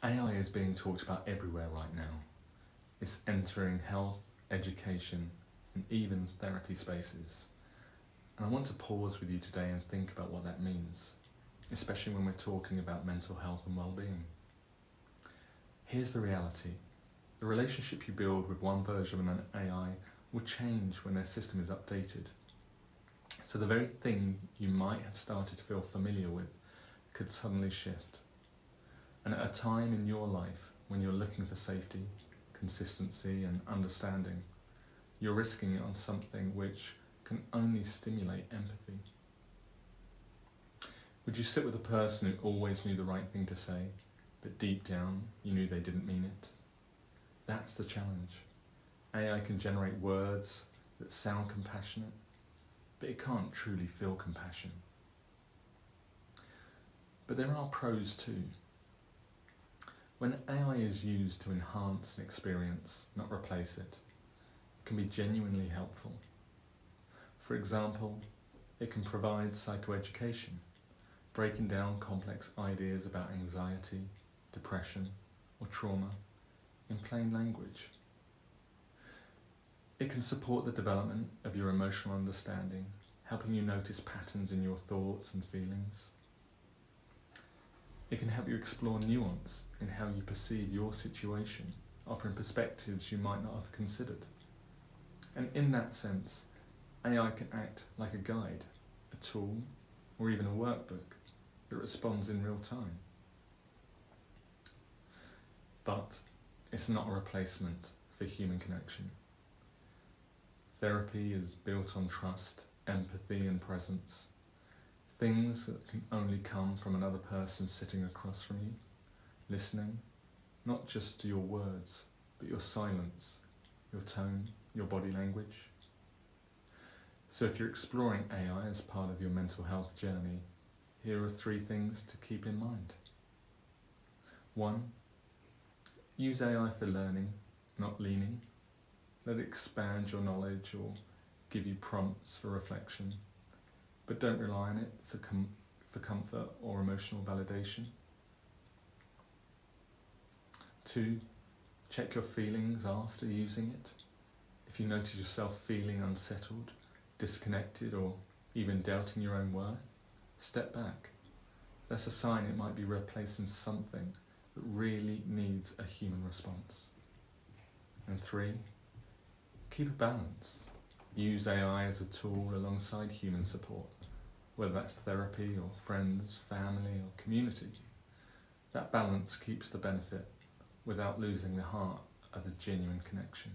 AI is being talked about everywhere right now. It's entering health, education, and even therapy spaces. And I want to pause with you today and think about what that means, especially when we're talking about mental health and well-being. Here's the reality. The relationship you build with one version of an AI will change when their system is updated. So the very thing you might have started to feel familiar with could suddenly shift. And at a time in your life when you're looking for safety, consistency and understanding, you're risking it on something which can only stimulate empathy. Would you sit with a person who always knew the right thing to say, but deep down you knew they didn't mean it? That's the challenge. AI can generate words that sound compassionate, but it can't truly feel compassion. But there are pros too. When AI is used to enhance an experience, not replace it, it can be genuinely helpful. For example, it can provide psychoeducation, breaking down complex ideas about anxiety, depression, or trauma in plain language. It can support the development of your emotional understanding, helping you notice patterns in your thoughts and feelings. It can help you explore nuance in how you perceive your situation, offering perspectives you might not have considered. And in that sense, AI can act like a guide, a tool, or even a workbook that responds in real time. But it's not a replacement for human connection. Therapy is built on trust, empathy and presence, things that can only come from another person sitting across from you, listening, not just to your words, but your silence, your tone, your body language. So if you're exploring AI as part of your mental health journey, here are 3 things to keep in mind. 1. Use AI for learning, not leaning. Let it expand your knowledge or give you prompts for reflection, but don't rely on it for comfort or emotional validation. 2. Check your feelings after using it. If you notice yourself feeling unsettled, disconnected, or even doubting your own worth, step back. That's a sign it might be replacing something that really needs a human response. And 3, keep a balance. Use AI as a tool alongside human support, whether that's therapy or friends, family or community. That balance keeps the benefit without losing the heart of the genuine connection.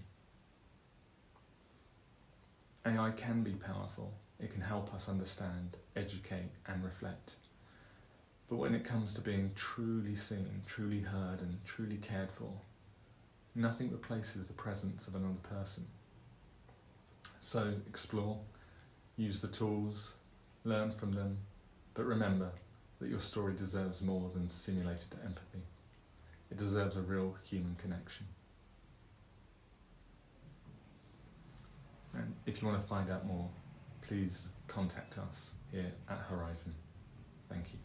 AI can be powerful. It can help us understand, educate and reflect. But when it comes to being truly seen, truly heard and truly cared for, nothing replaces the presence of another person. So explore, use the tools, learn from them, but remember that your story deserves more than simulated empathy. It deserves a real human connection. And if you want to find out more, please contact us here at Horizon. Thank you.